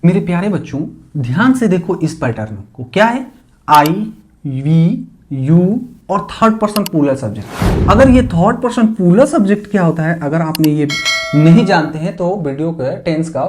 मेरे प्यारे बच्चों ध्यान से देखो इस पैटर्न को, क्या है आई वी यू और थर्ड पर्सन प्लूरल सब्जेक्ट। अगर ये थर्ड पर्सन प्लूरल सब्जेक्ट क्या होता है, अगर आपने ये नहीं जानते हैं तो वीडियो के टेंस का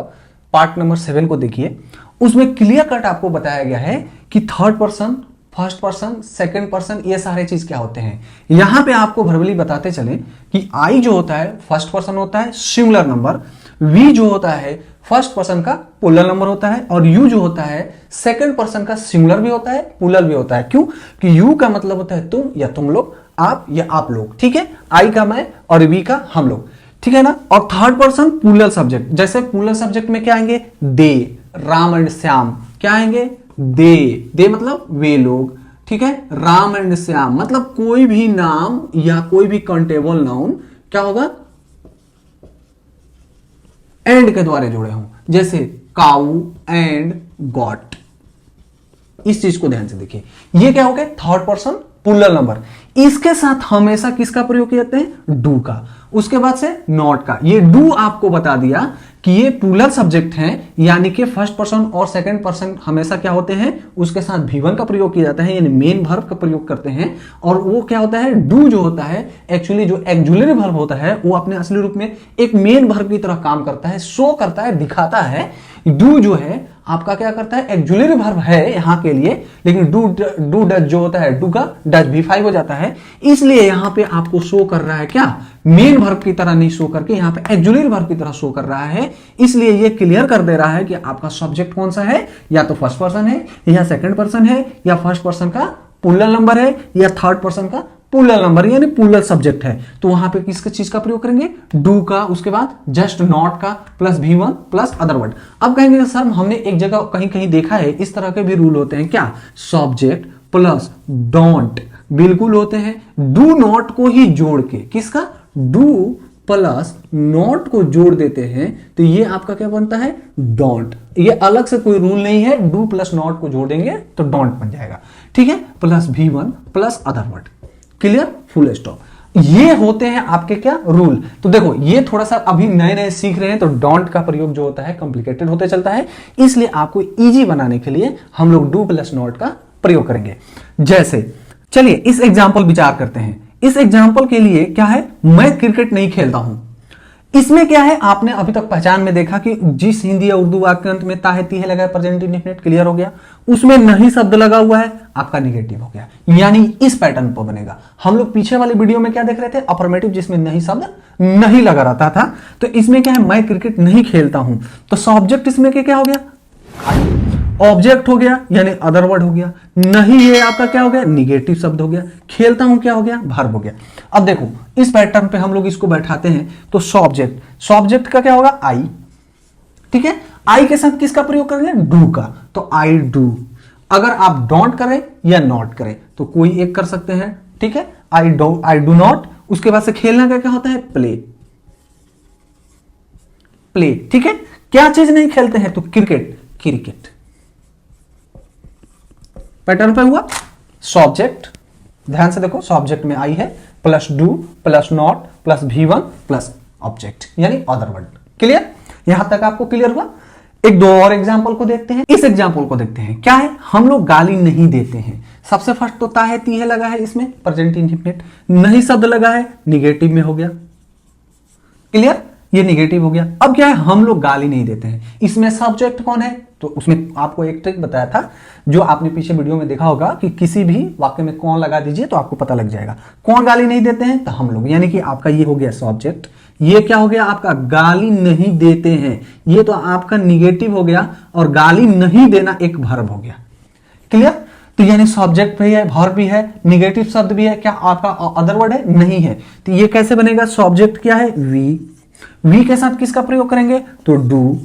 पार्ट नंबर 7 को देखिए, उसमें क्लियर कट आपको बताया गया है कि third person, first person, second person, ये सारे चीज क्या होते हैं। यहां पे आपको वर्बली बताते चले कि आई जो होता है फर्स्ट पर्सन होता है सिंगुलर नंबर, वी जो होता है फर्स्ट पर्सन का प्लूरल नंबर होता है, और यू जो होता है सेकंड पर्सन का सिंगुलर भी होता है, प्लूरल भी होता है। क्यों? कि यू का मतलब होता है तुम या तुम लोग, आप या आप लोग, ठीक है। आई का मैं और वी का हम लोग, ठीक है ना। और थर्ड पर्सन प्लूरल सब्जेक्ट, जैसे प्लूरल सब्जेक्ट में क्या आएंगे, दे, राम एंड श्याम, क्या आएंगे, दे मतलब वे लोग, ठीक है। राम एंड श्याम मतलब कोई भी नाम या कोई भी काउंटेबल नाउन क्या होगा, एंड के द्वारा जुड़े हों, जैसे काऊ एंड गॉट। इस चीज को ध्यान से देखिए, ये क्या हो गया, थर्ड पर्सन प्लूरल नंबर। इसके साथ हमेशा किसका प्रयोग किया जाता है, डू का, उसके बाद से नॉट का। ये डू आपको बता दिया कि ये प्लूरल सब्जेक्ट हैं, यानी कि फर्स्ट पर्सन और सेकंड पर्सन हमेशा क्या होते हैं, उसके साथ भी1 का प्रयोग किया जाता है, यानी मेन वर्ब का प्रयोग करते हैं। और वो क्या होता है, डू जो होता है एक्चुअली जो एक्जुलरी वर्ब होता है वो अपने असली रूप में एक मेन वर्ब की तरह काम करता है, शो करता है, दिखाता है। डू जो है आपका क्या करता है, एक्जुलरी वर्ब है यहां के लिए, लेकिन डू डज जो होता है, डू का डज V5 हो जाता है, इसलिए यहां पे आपको शो कर रहा है क्या, मेन वर्ब की तरह नहीं शो करके यहां पे एक्जुलरी वर्ब की तरह शो कर रहा है। इसलिए ये क्लियर कर दे रहा है कि आपका सब्जेक्ट कौन सा है, या तो फर्स्ट पर्सन है या सेकंड पर्सन है, या फर्स्ट पर्सन का प्लूरल नंबर है या थर्ड पर्सन का प्लूरल नंबर, यानी प्लूरल सब्जेक्ट है। तो वहां पे किसका चीज का प्रयोग करेंगे, डू का, उसके बाद जस्ट नॉट का plus V1 plus other word. अब कहेंगे सर हमने एक जगह कहीं कहीं देखा है इस तरह के भी रूल होते हैं, क्या, सब्जेक्ट प्लस डोंट, बिल्कुल होते हैं। डू नॉट को ही जोड़ के, किसका, डू प्लस नॉट को जोड़ देते हैं तो ये आपका क्या बनता है, डोंट। ये अलग से कोई रूल नहीं है, डू प्लस नॉट को जोड़ देंगे तो डोंट बन जाएगा, ठीक है, plus V1 plus other word, clear, full stop. ये होते हैं आपके क्या रूल। तो देखो ये थोड़ा सा अभी नए नए सीख रहे हैं तो डोंट का प्रयोग जो होता है कॉम्प्लिकेटेड होते चलता है, इसलिए आपको इजी बनाने के लिए हम लोग डू प्लस नॉट का प्रयोग करेंगे। जैसे चलिए इस एग्जाम्पल विचार करते हैं। इस एग्जाम्पल के लिए क्या है, मैं क्रिकेट नहीं खेलता हूं। इसमें क्या है, आपने अभी तक पहचान में देखा कि जिस हिंदी या उर्दू वाक्यांश में ता है ती है लगा है प्रेजेंट इंडेफिनिट, क्लियर हो गया, उसमें नहीं शब्द लगा हुआ है आपका निगेटिव हो गया, यानी इस पैटर्न पर बनेगा। हम लोग पीछे वाले वीडियो में क्या देख रहे थे, अफर्मेटिव जिसमें नहीं शब्द नहीं लगा रहता था। तो इसमें क्या है, मैं क्रिकेट नहीं खेलता हूं, तो सब्जेक्ट इसमें क्या हो गया, ऑब्जेक्ट हो गया, यानी अदर वर्ड हो गया। नहीं ये आपका क्या हो गया, निगेटिव शब्द हो गया। खेलता हूं क्या हो गया, वर्ब हो गया। अब देखो इस पैटर्न पे हम लोग इसको बैठाते हैं तो सब्जेक्ट का क्या होगा, आई, ठीक है। आई के साथ किसका प्रयोग करेंगे, डू का, तो आई डू। अगर आप डोंट करें या नॉट करें तो कोई एक कर सकते हैं, ठीक है, आई डू नॉट। उसके बाद से खेलना का क्या होता है, प्ले, ठीक है। क्या चीज नहीं खेलते हैं, तो क्रिकेट पैटर्न पे हुआ। सब्जेक्ट ध्यान से देखो, सब्जेक्ट में आई है plus do plus not plus V1 plus object, यानी अदर वर्ड, क्लियर। यहां तक आपको क्लियर हुआ। एक दो और एग्जांपल को देखते हैं। इस एग्जांपल को देखते हैं, क्या है, हम लोग गाली नहीं देते हैं। सबसे फर्स्ट तो ता है ती है लगा है, इसमें प्रेजेंट इंडेफिनिट, नहीं शब्द लगा है, निगेटिव में हो गया, क्लियर, ये निगेटिव हो गया। अब क्या है, हम लोग गाली नहीं देते हैं, इसमें सब्जेक्ट कौन है, तो उसमें आपको एक ट्रिक बताया था जो आपने पीछे वीडियो में देखा होगा कि किसी भी वाक्य में कौन लगा दीजिए तो आपको पता लग जाएगा। कौन गाली नहीं देते हैं, तो हम लोग, यानी कि आपका ये हो गया सब्जेक्ट, ये क्या हो गया आपका, गाली नहीं देते हैं, ये तो आपका निगेटिव हो गया, और गाली नहीं देना एक वर्ब हो गया, क्लियर। तो यानी सब्जेक्ट भी है, वर्ब भी है, निगेटिव शब्द भी है, क्या आपका अदर वर्ड है, नहीं है। तो ये कैसे बनेगा, सब्जेक्ट क्या है, वी के साथ किसका प्रयोग करेंगे, तो डू,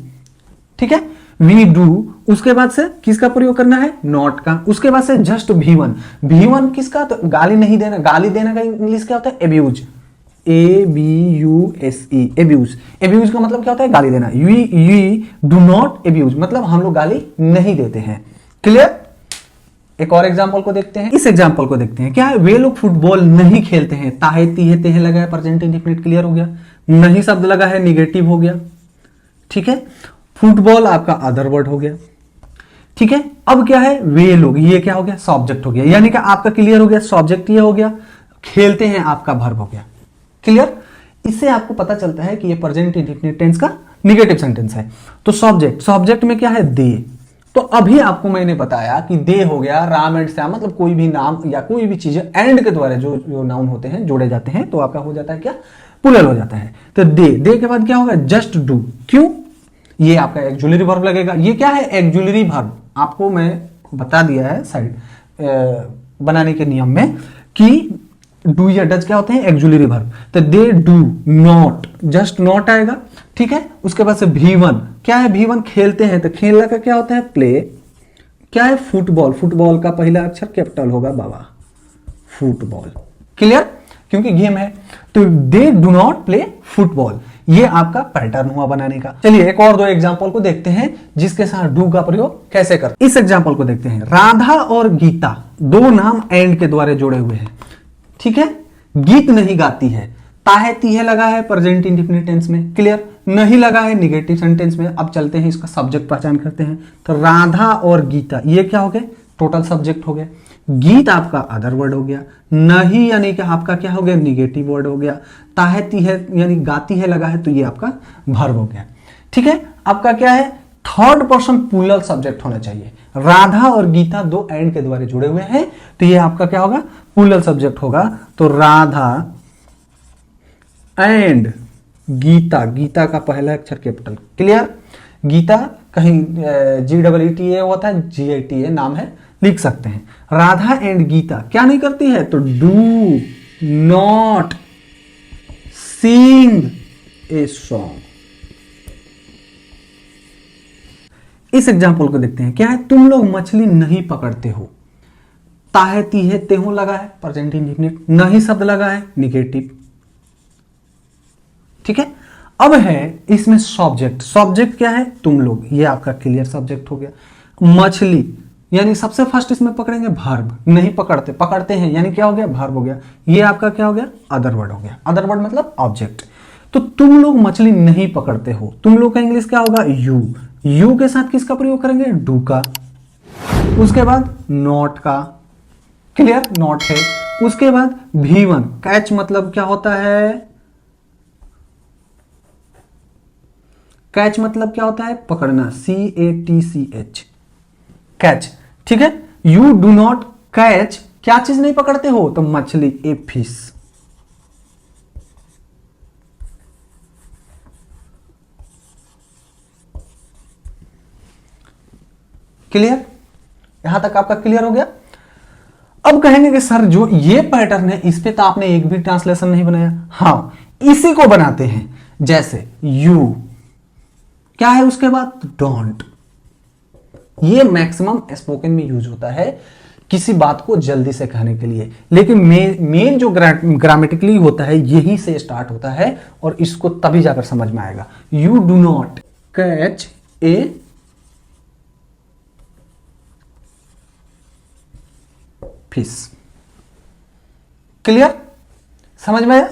ठीक है, वी डू। उसके बाद से किसका प्रयोग करना है, नॉट का। उसके बाद से जस्ट V1 किसका, तो गाली नहीं देना, गाली देना का इंग्लिश क्या होता है, एब्यूज, एब्यूज का मतलब क्या होता है, गाली देना। वी डू नॉट एब्यूज मतलब हम लोग गाली नहीं देते हैं, क्लियर। एक और एग्जांपल को देखते हैं। इस एग्जांपल को देखते हैं, क्या है, वे लोग फुटबॉल नहीं खेलते हैं, ताहे तीहे तेहे लगा है प्रेजेंट इंडेफिनिट, क्लियर हो गया। नहीं शब्द लगा है, निगेटिव हो गया, ठीक है। फुटबॉल आपका अदर वर्ड हो गया। ठीक है, अब क्या है, वे लोग, ये क्या हो गया, सब्जेक्ट हो गया। यानी कि आपका क्लियर हो गया, सब्जेक्ट ये हो गया, खेलते हैं आपका वर्ब हो गया। क्लियर? इससे आपको पता चलता है कि ये प्रेजेंट इंडेफिनिट टेंस का निगेटिव सेंटेंस है। तो सब्जेक्ट में क्या है, दे। तो अभी आपको मैंने बताया कि दे हो गया, राम एंड श्याम, मतलब कोई भी नाम या कोई भी चीज एंड के द्वारा जो नाउन होते हैं जोड़े जाते हैं तो आपका हो जाता है क्या, प्लूरल हो जाता है। तो दे के बाद क्या होगा, जस्ट डू। क्यों? ये आपका एक्जुलरी वर्ब लगेगा। ये क्या है, एक्जुलरी वर्ब। आपको मैं बता दिया है साइड बनाने के नियम में कि डू या डज क्या होते हैं, एक्जुलरी वर्ब। तो they do not, just not आएगा। ठीक है, उसके बाद से V1 क्या है, V1 खेलते हैं, तो खेलना का क्या होता है, प्ले। क्या है, फुटबॉल, फुटबॉल का पहला अक्षर कैपिटल होगा बाबा, फुटबॉल। क्लियर? क्योंकि गेम है। तो they do not play football, ये आपका पैटर्न हुआ बनाने का। चलिए एक और दो एग्जांपल को देखते हैं जिसके साथ डू का प्रयोग कैसे करते हैं। इस एग्जांपल को देखते हैं, राधा और गीता दो नाम एंड के द्वारा जोड़े हुए हैं। ठीक है, गीत नहीं गाती है, ताहे तीहे लगा है प्रेजेंट इंडेफिनिट टेंस में। क्लियर? नहीं लगा है निगेटिव सेंटेंस में। अब चलते हैं इसका सब्जेक्ट पहचान करते हैं। तो राधा और गीता ये क्या हो गए, टोटल सब्जेक्ट हो गया। गीत आपका अदर वर्ड हो गया। नहीं यानी कि आपका क्या हो गया, निगेटिव वर्ड हो गया। ताहती है यानी गाती है लगा है, तो ये आपका वर्ब हो गया। ठीक है, आपका क्या है, थर्ड पर्सन प्लूरल सब्जेक्ट होना चाहिए। राधा और गीता दो एंड के द्वारा जुड़े हुए हैं, तो ये आपका क्या होगा, प्लूरल सब्जेक्ट होगा। तो राधा एंड गीता, गीता का पहला अक्षर कैपिटल। क्लियर? गीता कहीं GEETA होता है, GITA नाम है, लिख सकते हैं। राधा एंड गीता क्या नहीं करती है, तो do not sing a song. इस एग्जाम्पल को देखते हैं, क्या है, तुम लोग मछली नहीं पकड़ते हो। ताहे तीहे तेहो लगा है प्रेजेंट इंडेफिनिट, नहीं शब्द लगा है निगेटिव। ठीक है, अब है इसमें सब्जेक्ट। सब्जेक्ट क्या है, तुम लोग, ये आपका क्लियर सब्जेक्ट हो गया। मछली यानी सबसे फर्स्ट इसमें पकड़ेंगे वर्ब, नहीं पकड़ते, पकड़ते हैं यानी क्या हो गया, वर्ब हो गया। ये आपका क्या हो गया, अदर वर्ड हो गया। अदर वर्ड मतलब ऑब्जेक्ट। तो तुम लोग मछली नहीं पकड़ते हो, तुम लोग का इंग्लिश क्या होगा, यू। यू के साथ किसका प्रयोग करेंगे, डू का। उसके बाद नॉट का। क्लियर? नॉट है। उसके बाद V1 कैच मतलब क्या होता है, कैच मतलब क्या होता है, पकड़ना, CATCH, कैच। ठीक है, यू डू नॉट कैच, क्या चीज नहीं पकड़ते हो, तो मछली, ए फिश। क्लियर? यहां तक आपका क्लियर हो गया। अब कहेंगे कि सर जो ये पैटर्न है इस पे तो आपने एक भी ट्रांसलेशन नहीं बनाया। हां, इसी को बनाते हैं। जैसे यू क्या है, उसके बाद डोंट। ये मैक्सिमम स्पोकन में यूज होता है किसी बात को जल्दी से कहने के लिए, लेकिन मेन जो ग्रामेटिकली होता है यही से स्टार्ट होता है और इसको तभी जाकर समझ में आएगा। You do not catch a fish. Clear? समझ में आया?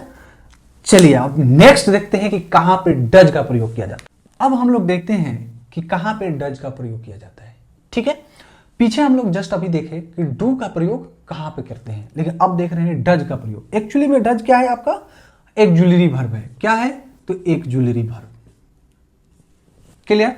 चलिए अब नेक्स्ट देखते हैं कि कहां पे डज का प्रयोग किया जाता है। अब हम लोग देखते हैं कि कहां पे डज का प्रयोग किया जाता है। ठीक है, पीछे हम लोग जस्ट अभी देखे कि डू का प्रयोग कहां पे करते हैं, लेकिन अब देख रहे हैं डज का प्रयोग। एक्चुअली में डज क्या है, आपका एक्जुलरी वर्ब है। क्या है, तो auxiliary verb. Clear?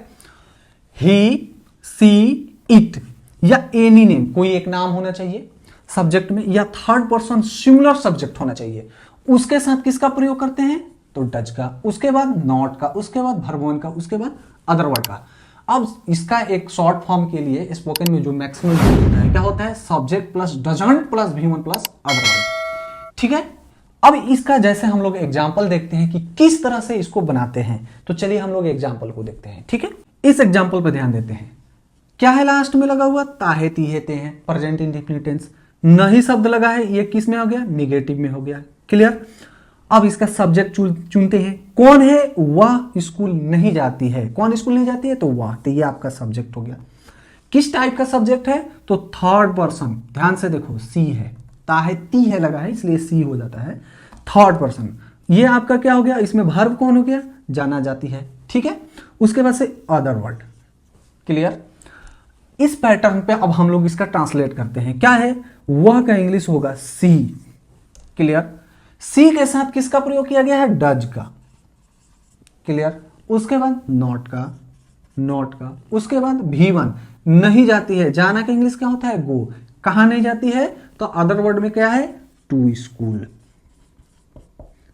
He, she, it या एनी नेम, कोई एक नाम होना चाहिए सब्जेक्ट में, या थर्ड पर्सन सिमिलर सब्जेक्ट होना चाहिए। उसके साथ किसका प्रयोग करते हैं, तो डज का। उसके बाद नॉट का, उसके बाद वर्ब वन का, उसके बाद अदर वर्ड का। अब इसका एक शॉर्ट फॉर्म के लिए स्पोकन में जो मैक्सिमम यूज होता है क्या होता है, subject plus doesn't plus V1 plus other word. ठीक है, अब इसका जैसे हम लोग एग्जाम्पल देखते हैं कि किस तरह से इसको बनाते हैं, तो चलिए हम लोग एग्जाम्पल को देखते हैं। ठीक है, इस एग्जाम्पल पर ध्यान देते हैं। क्या है लास्ट में लगा हुआ, ताहे तीहे ते हैं, प्रेजेंट इंडेफिनिट टेंस। नहीं शब्द लगा है, ये किस में हो गया, निगेटिव में हो गया। क्लियर? अब इसका सब्जेक्ट चुनते हैं। कौन है, वह स्कूल नहीं जाती है। कौन स्कूल नहीं जाती है, तो वह, तो ये आपका सब्जेक्ट हो गया। किस टाइप का सब्जेक्ट है, तो थर्ड पर्सन। ध्यान से देखो, सी है, ताहे ती है लगा है इसलिए सी हो जाता है, थर्ड पर्सन। ये आपका क्या हो गया, इसमें वर्ब कौन हो गया, जाना जाती है, ठीक है। उसके बाद से अदर वर्ड, क्लियर। इस पैटर्न पे अब हम लोग इसका ट्रांसलेट करते हैं, क्या है वह का इंग्लिश होगा सी, क्लियर। सी के साथ किसका प्रयोग किया गया है, डज का, क्लियर। उसके बाद नॉट का, नॉट का। उसके बाद V1 नहीं जाती है, जाना का इंग्लिश क्या होता है, गो। कहां नहीं जाती है, तो अदर वर्ड में क्या है, टू स्कूल,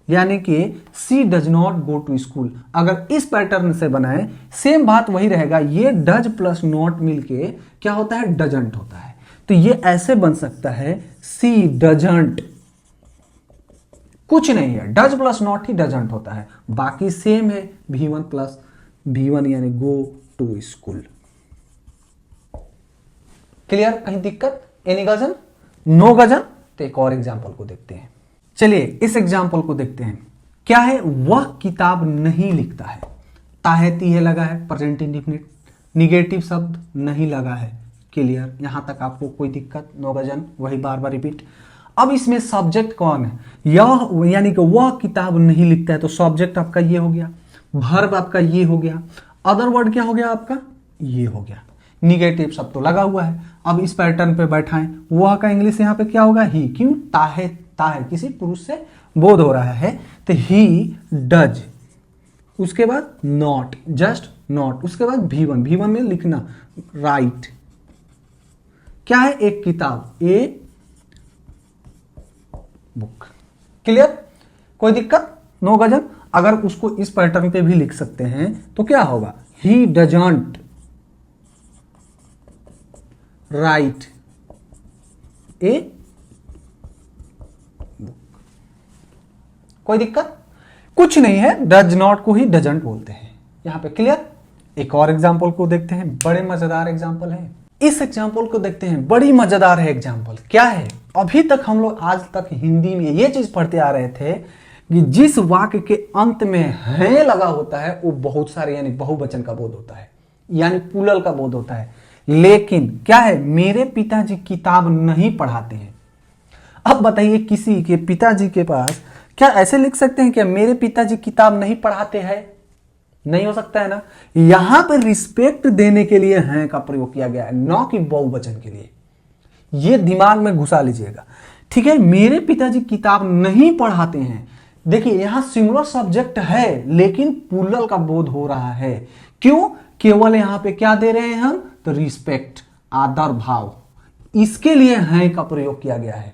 यानी कि she does not go to school. अगर इस पैटर्न से बनाए सेम बात वही रहेगा, ये डज प्लस नॉट मिलके क्या होता है, डजंट होता है। तो ये ऐसे बन सकता है सी डजंट, कुछ नहीं है, does plus not he doesn't होता है, बाकी सेम है V1 प्लस V1 यानी गो टू स्कूल, क्लियर। कहीं दिक्कत, एनी गजन, नो गजन। तो एक और एग्जांपल को देखते हैं, चलिए इस एग्जांपल को देखते हैं। क्या है, वह किताब नहीं लिखता है, ताहे तीहे लगा है, प्रेजेंट इंडेफिनिट, निगेटिव शब्द नहीं लगा है, क्लियर। यहां तक आपको कोई दिक्कत, नो गजन, वही बार बार रिपीट। अब इसमें सब्जेक्ट कौन है, यह यानी कि वह किताब नहीं लिखता है, तो सब्जेक्ट आपका ये हो गया, वर्ब आपका ये हो गया, अदर वर्ड क्या हो गया आपका, ये हो गया, निगेटिव शब्द तो लगा हुआ है। अब इस पैटर्न पे बैठाएं, वह का इंग्लिश यहां पे क्या होगा, ही, क्यों, ताहे, ताहे किसी पुरुष से बोध हो रहा है, तो ही डज। उसके बाद नॉट, जस्ट नॉट। उसके बाद V1, V1 में लिखना, राइट। क्या है, एक किताब, ए बुक, क्लियर। कोई दिक्कत, नो गजन। अगर उसको इस पैटर्न पे भी लिख सकते हैं तो क्या होगा, he doesn't right a book. कोई दिक्कत, कुछ नहीं है, डज नॉट को ही डजंट बोलते हैं यहां पे, क्लियर। एक और एग्जांपल को देखते हैं, बड़े मजेदार एग्जांपल है। इस एग्जांपल को देखते हैं, बड़ी मजेदार है एग्जांपल। क्या है, अभी तक हम लोग आज तक हिंदी में ये चीज पढ़ते आ रहे थे कि जिस वाक्य के अंत में है लगा होता है वो बहुत सारे यानी बहुवचन का बोध होता है, यानी प्लूरल का बोध होता है। लेकिन क्या है, मेरे पिताजी किताब नहीं पढ़ाते हैं। अब बताइए, किसी के पिताजी के पास क्या ऐसे लिख सकते हैं क्या, मेरे पिताजी किताब नहीं पढ़ाते हैं, नहीं हो सकता है ना। यहां पर रिस्पेक्ट देने के लिए हैं का प्रयोग किया गया है, न कि बहुवचन के लिए। यह दिमाग में घुसा लीजिएगा, ठीक है। मेरे पिताजी किताब नहीं पढ़ाते हैं, देखिए यहां सिंगुलर सब्जेक्ट है लेकिन प्लूरल का बोध हो रहा है, क्यों, केवल यहां पे क्या दे रहे हैं हम, तो रिस्पेक्ट, आदर भाव, इसके लिए हैं का प्रयोग किया गया है,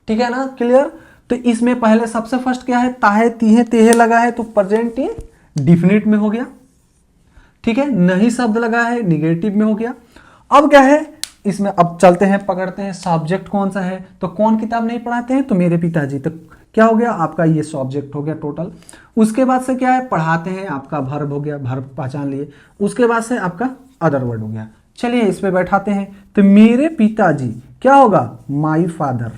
ठीक है ना, क्लियर। तो इसमें पहले सबसे फर्स्ट क्या है, ताहे तीहे तेहे लगा है तो प्रेजेंट इंडेफिनिट में हो गया, ठीक है। नहीं शब्द लगा है, निगेटिव में हो गया। अब क्या है इसमें, अब चलते हैं पकड़ते हैं सब्जेक्ट कौन सा है, तो कौन किताब नहीं पढ़ाते हैं, तो मेरे पिताजी। तो क्या हो गया आपका, ये सब्जेक्ट हो गया टोटल। उसके बाद से क्या है, पढ़ाते हैं, आपका वर्ब हो गया, वर्ब पहचान लिए। उसके बाद से आपका अदर वर्ड हो गया। चलिए इस पे बैठाते हैं, तो मेरे पिताजी क्या होगा, माई फादर।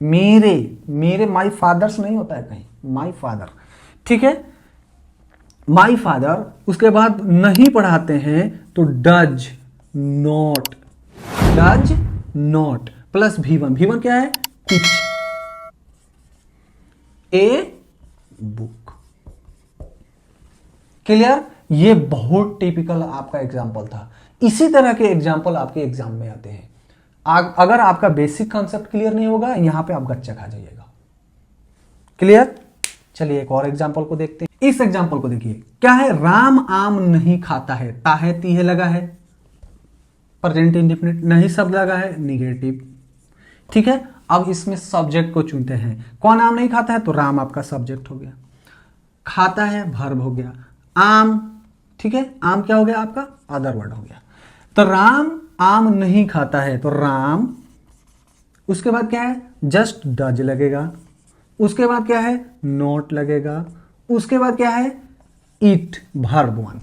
मेरे माई फादर्स नहीं होता है कहीं, माई फादर, ठीक है, माई फादर। उसके बाद नहीं पढ़ाते हैं तो does not, does not plus V1, V1 क्या है, टीच ए बुक, क्लियर। ये बहुत टिपिकल आपका एग्जाम्पल था। इसी तरह के एग्जाम्पल आपके एग्जाम में आते हैं। अगर आपका बेसिक कॉन्सेप्ट क्लियर नहीं होगा, यहां पे आप गच्चा खा जाइएगा, क्लियर। चलिए एक और एग्जाम्पल को देखते हैं। इस एग्जाम्पल को देखिए, क्या है, राम आम नहीं खाता है, ताहे तीहे लगा है, प्रेजेंट इंडेफिनिट, नहीं शब्द लगा है, निगेटिव, ठीक है। अब इसमें सब्जेक्ट को चुनते हैं, कौन आम नहीं खाता है, तो राम आपका सब्जेक्ट हो गया, खाता है वर्ब हो गया, आम, ठीक है, आम क्या हो गया आपका, अदर वर्ड हो गया। तो राम आम नहीं खाता है, तो राम, उसके बाद क्या है, जस्ट डज लगेगा, उसके बाद क्या है, नोट लगेगा, उसके बाद क्या है, ईट, वर्ब 1।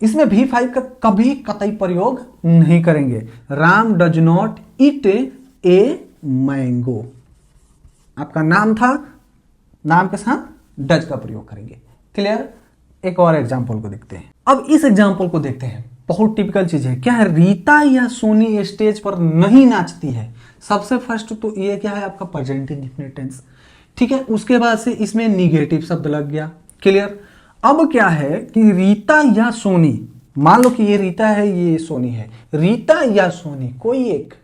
इसमें V5 का कभी कतई प्रयोग नहीं करेंगे। Ram does not eat a mango, आपका नाम था, नाम के साथ डज का प्रयोग करेंगे, क्लियर। एक और एग्जांपल को देखते हैं। अब इस एग्जांपल को देखते हैं, बहुत टिपिकल चीज है। क्या है, रीता या सोनी स्टेज पर नहीं नाचती है। सबसे फर्स्ट तो ये क्या है आपका प्रेजेंट इंडेफिनिट टेंस, ठीक है, उसके बाद से इसमें निगेटिव शब्द लग गया। क्लियर। अब क्या है कि रीता या सोनी, मान लो कि ये रीता है ये सोनी है, रीता या सोनी कोई एक,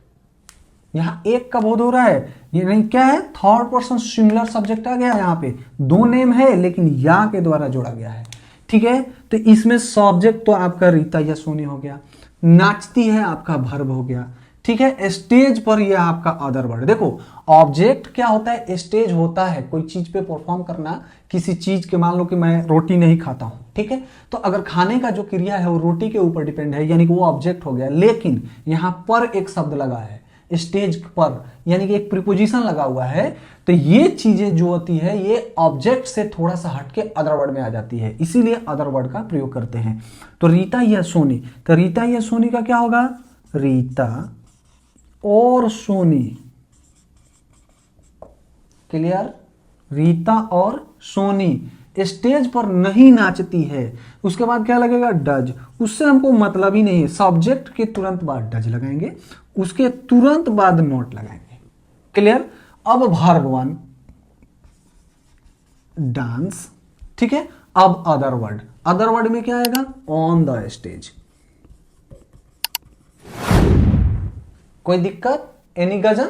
यहां एक का बोध हो रहा है, ये नहीं क्या है, थर्ड पर्सन सिंगुलर सब्जेक्ट आ गया। यहां पे दो नेम है लेकिन या के द्वारा जोड़ा गया है। ठीक है, तो इसमें सब्जेक्ट तो आपका रीता या सोनी हो गया, नाचती है आपका वर्ब हो गया। ठीक है, स्टेज पर यह आपका अदर वर्ड। देखो ऑब्जेक्ट क्या होता है, स्टेज होता है कोई चीज पे परफॉर्म करना, किसी चीज के, मान लो कि मैं रोटी नहीं खाता हूं, ठीक है, तो अगर खाने का जो क्रिया है वो रोटी के ऊपर डिपेंड है, यानी कि वो ऑब्जेक्ट हो गया। लेकिन यहां पर एक शब्द लगा है स्टेज पर, यानी कि एक प्रीपोजिशन लगा हुआ है, तो ये चीजें जो होती है ये ऑब्जेक्ट से थोड़ा सा हटके अदर वर्ड में आ जाती है, इसीलिए अदर वर्ड का प्रयोग करते हैं। तो रीता या सोनी, तो रीता या सोनी का क्या होगा, रीता और सोनी। क्लियर, रीता और सोनी स्टेज पर नहीं नाचती है। उसके बाद क्या लगेगा, डज, उससे हमको मतलब ही नहीं है, सब्जेक्ट के तुरंत बाद डज लगाएंगे, उसके तुरंत बाद नॉट लगाएंगे। क्लियर। अब वर्ब वन डांस, ठीक है। अब अदर वर्ड, अदर वर्ड में क्या आएगा, ऑन द स्टेज। कोई दिक्कत, एनी गजन,